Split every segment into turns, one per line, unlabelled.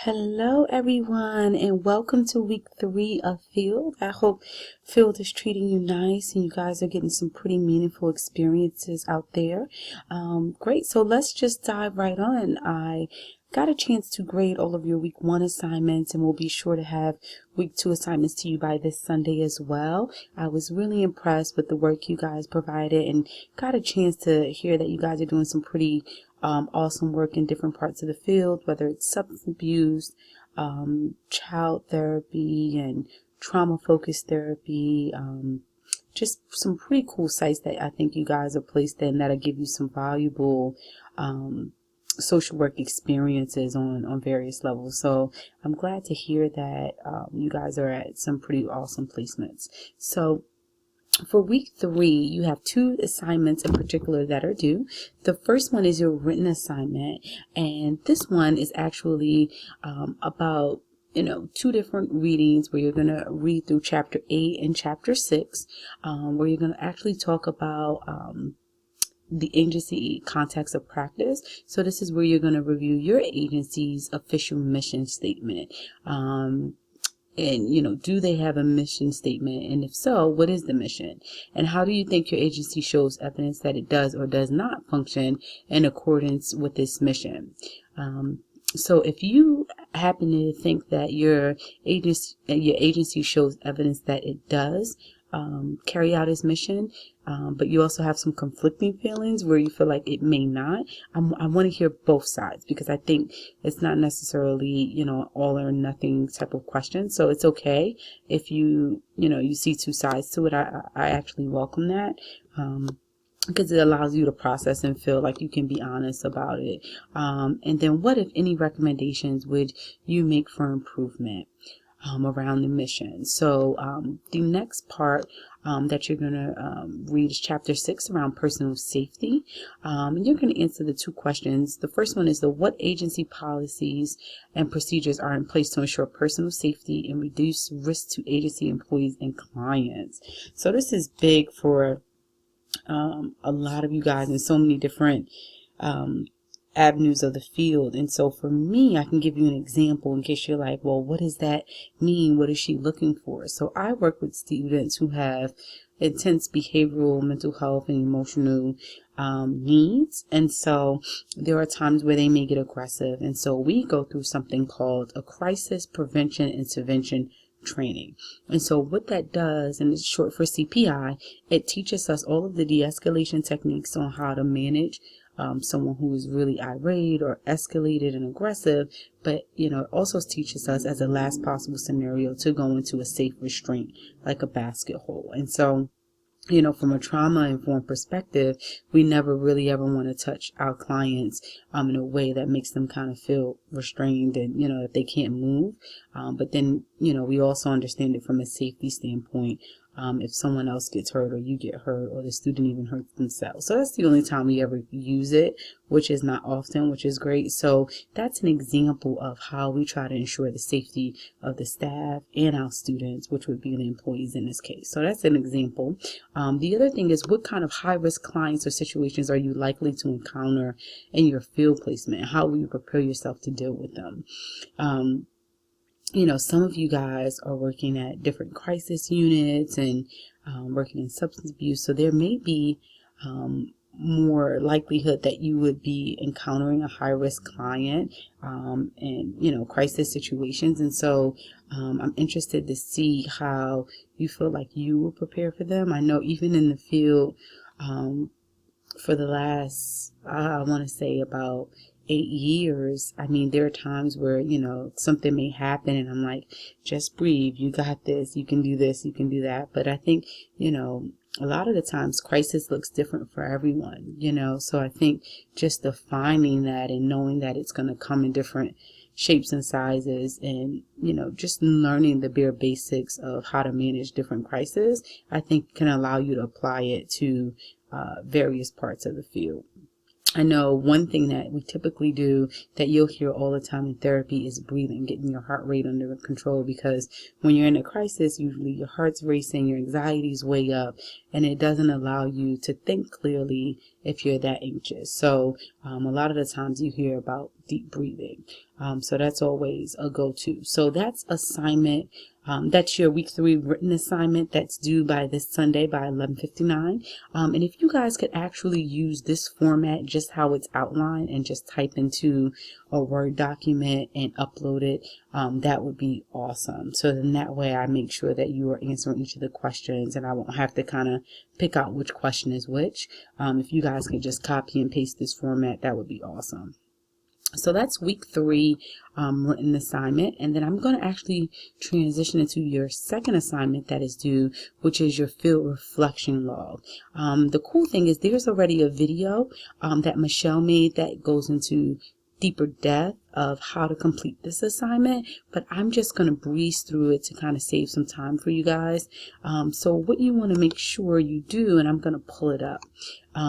Hello, everyone, and welcome to week 3 of Field. I hope Field is treating you nice and you guys are getting some pretty meaningful experiences out there. Great, so let's just dive right on. I got a chance to grade all of your week 1 assignments, and we'll be sure to have week 2 assignments to you by this Sunday as well. I was really impressed with the work you guys provided and got a chance to hear that you guys are doing some pretty awesome work in different parts of the field, whether it's substance abuse, child therapy, and trauma-focused therapy. Just some pretty cool sites that I think you guys are placed in that'll give you some valuable social work experiences on various levels. So I'm glad to hear that you guys are at some pretty awesome placements. So for week 3, you have 2 assignments in particular that are due. The first one is your written assignment, and this one is actually about 2 different readings where you're going to read through chapter 8 and chapter 6, where you're going to actually talk about the agency context of practice. So this is where you're going to review your agency's official mission statement. And, do they have a mission statement? And if so, what is the mission? And how do you think your agency shows evidence that it does or does not function in accordance with this mission? So if you happen to think that your agency shows evidence that it does carry out its mission, but you also have some conflicting feelings where you feel like it may not, I want to hear both sides, because I think it's not necessarily, all or nothing type of question. So it's okay if you see 2 sides to it. I actually welcome that. Because it allows you to process and feel like you can be honest about it. And then what, if any, recommendations would you make for improvement around the mission? So the next part that you're going to read is chapter 6 around personal safety. And you're going to answer the 2 questions. The first one is what agency policies and procedures are in place to ensure personal safety and reduce risk to agency employees and clients. So this is big for a lot of you guys in so many different avenues of the field. And so for me, I can give you an example in case you're like, well, what does that mean? What is she looking for? So I work with students who have intense behavioral, mental health, and emotional needs. And so there are times where they may get aggressive. And so we go through something called a crisis prevention intervention training. And so what that does, and it's short for CPI, it teaches us all of the de-escalation techniques on how to manage someone who is really irate or escalated and aggressive, but it also teaches us as a last possible scenario to go into a safe restraint like a basket hole. And so from a trauma-informed perspective, we never really ever want to touch our clients in a way that makes them kind of feel restrained and, that they can't move. But then, we also understand it from a safety standpoint. If someone else gets hurt or you get hurt or the student even hurts themselves. So that's the only time we ever use it, which is not often, which is great. So that's an example of how we try to ensure the safety of the staff and our students, which would be the employees in this case. So that's an example. The other thing is, what kind of high-risk clients or situations are you likely to encounter in your field placement? How will you prepare yourself to deal with them? Some of you guys are working at different crisis units and working in substance abuse. So there may be more likelihood that you would be encountering a high-risk client in, crisis situations. And so I'm interested to see how you feel like you will prepare for them. I know even in the field for the last, I want to say about 8 years, there are times where, something may happen and I'm like, just breathe, you got this, you can do this, you can do that. But I think, a lot of the times crisis looks different for everyone, so I think just defining that and knowing that it's going to come in different shapes and sizes and, just learning the bare basics of how to manage different crises, I think can allow you to apply it to various parts of the field. I know one thing that we typically do that you'll hear all the time in therapy is breathing, getting your heart rate under control, because when you're in a crisis, usually your heart's racing, your anxiety's way up, and it doesn't allow you to think clearly if you're that anxious. So a lot of the times you hear about deep breathing. So that's always a go-to. So that's assignment. That's your week 3 written assignment that's due by this Sunday by 11:59. And if you guys could actually use this format, just how it's outlined, and just type into a Word document and upload it, that would be awesome. So then that way I make sure that you are answering each of the questions and I won't have to kind of pick out which question is which. If you guys could just copy and paste this format, that would be awesome. So that's week 3 written assignment. And then I'm going to actually transition into your second assignment that is due, which is your field reflection log. The cool thing is there's already a video that Michelle made that goes into deeper depth of how to complete this assignment, but I'm just going to breeze through it to kind of save some time for you guys. So what you want to make sure you do, and I'm going to pull it up,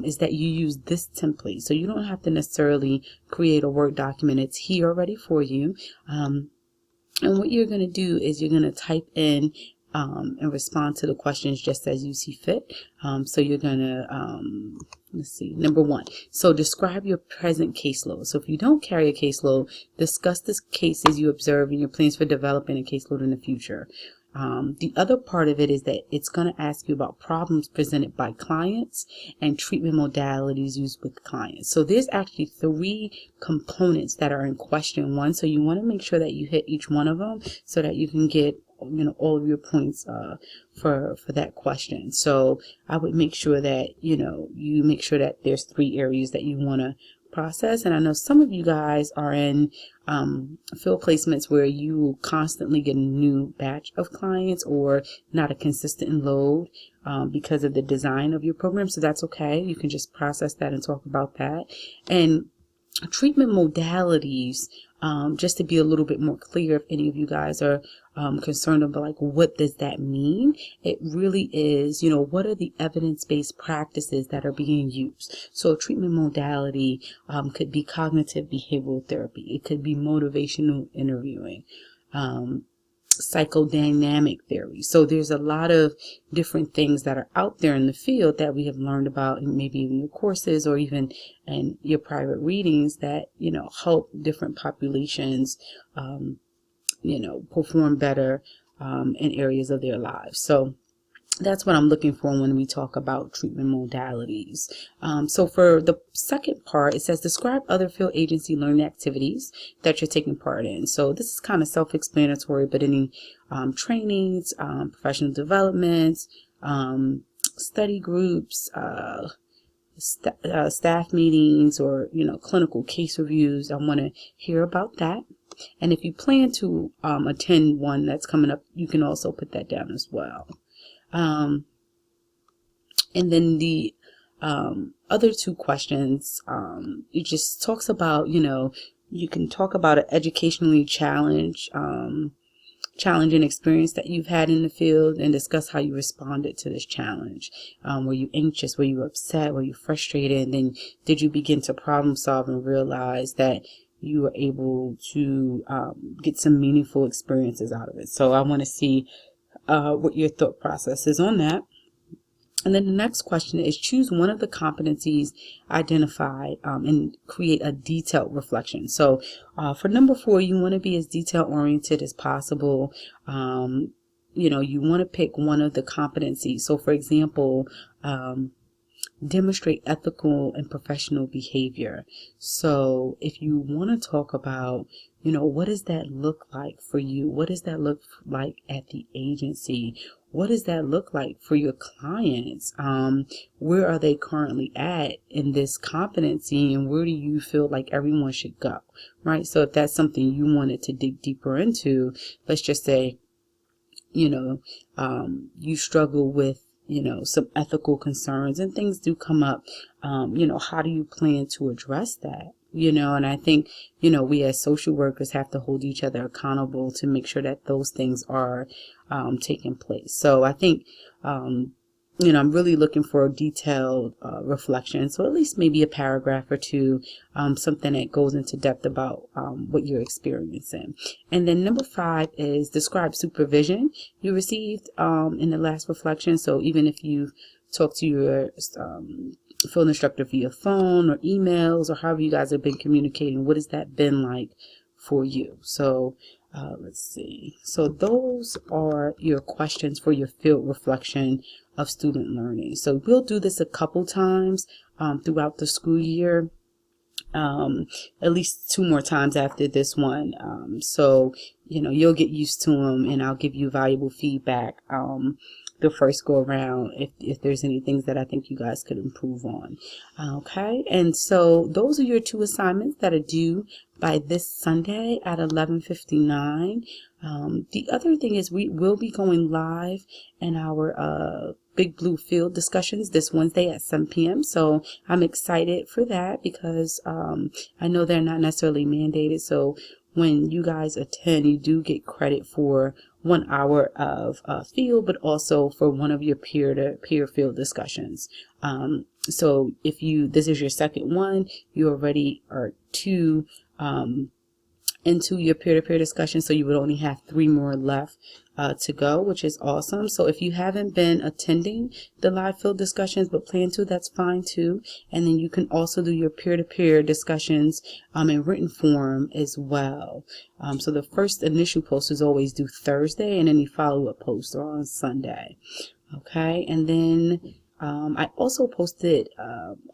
is that you use this template. So you don't have to necessarily create a Word document. It's here already for you. And what you're going to do is you're going to type in and respond to the questions just as you see fit. So you're going to, let's see, number 1. So describe your present caseload. So if you don't carry a caseload, discuss the cases you observe and your plans for developing a caseload in the future. The other part of it is that it's going to ask you about problems presented by clients and treatment modalities used with clients. So there's actually 3 components that are in question 1. So you want to make sure that you hit each one of them so that you can get all of your points for that question. So I would make sure that you make sure that there's 3 areas that you want to process. And I know some of you guys are in field placements where you constantly get a new batch of clients or not a consistent load because of the design of your program. So that's okay. You can just process that and talk about that. And treatment modalities, just to be a little bit more clear, if any of you guys are concerned about like what does that mean, it really is, what are the evidence-based practices that are being used. So a treatment modality could be cognitive behavioral therapy, it could be motivational interviewing, psychodynamic theory. So there's a lot of different things that are out there in the field that we have learned about, and maybe in your courses or even in your private readings that help different populations perform better in areas of their lives. So that's what I'm looking for when we talk about treatment modalities. So for the second part, it says describe other field agency learning activities that you're taking part in. So this is kind of self-explanatory, but any trainings, professional developments, study groups, staff meetings, or clinical case reviews. I want to hear about that. And if you plan to attend one that's coming up, you can also put that down as well. And then the other 2 questions, it just talks about, you can talk about an educationally challenging experience that you've had in the field and discuss how you responded to this challenge. Were you anxious? Were you upset? Were you frustrated? And then did you begin to problem solve and realize that you were able to get some meaningful experiences out of it? So I want to see what your thought process is on that. And then the next question is choose one of the competencies identified and create a detailed reflection. So for number 4, you want to be as detail oriented as possible. You want to pick one of the competencies. So for example, demonstrate ethical and professional behavior. So if you want to talk about, what does that look like for you? What does that look like at the agency? What does that look like for your clients? Where are they currently at in this competency, and where do you feel like everyone should go, right? So if that's something you wanted to dig deeper into, let's just say, you struggle with some ethical concerns and things do come up. How do you plan to address that? And I think, we as social workers have to hold each other accountable to make sure that those things are taking place. So I think I'm really looking for a detailed reflection. So at least maybe a paragraph or two, something that goes into depth about what you're experiencing. And then number 5 is describe supervision you received in the last reflection. So even if you talk to your field instructor via phone or emails or however you guys have been communicating, what has that been like for you? So let's see. So those are your questions for your field reflection of student learning. So we'll do this a couple times throughout the school year, at least 2 more times after this one. So, you'll get used to them, and I'll give you valuable feedback the first go around if there's any things that I think you guys could improve on. Okay, and so those are your 2 assignments that are due by this Sunday at 11:59. The other thing is we will be going live in our Big Blue Field discussions this Wednesday at 7 p.m. So I'm excited for that because I know they're not necessarily mandated. So when you guys attend, you do get credit for 1 hour of field, but also for one of your peer-to-peer field discussions. So if this is your second one, you already are 2 into your peer-to-peer discussion, so you would only have 3 more left to go, which is awesome. So if you haven't been attending the live field discussions but plan to, that's fine too. And then you can also do your peer-to-peer discussions in written form as well. So the first initial post is always due Thursday, and any follow-up posts are on Sunday. Okay, and then I also posted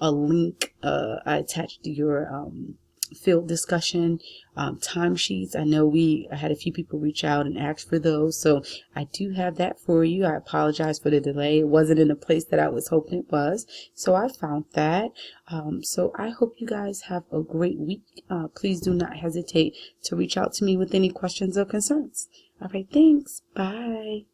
a link. I attached your field discussion timesheets. I know I had a few people reach out and ask for those, so I do have that for you. I apologize for the delay. It wasn't in the place that I was hoping it was, so I found that. So I hope you guys have a great week. Please do not hesitate to reach out to me with any questions or concerns. All right, thanks. Bye.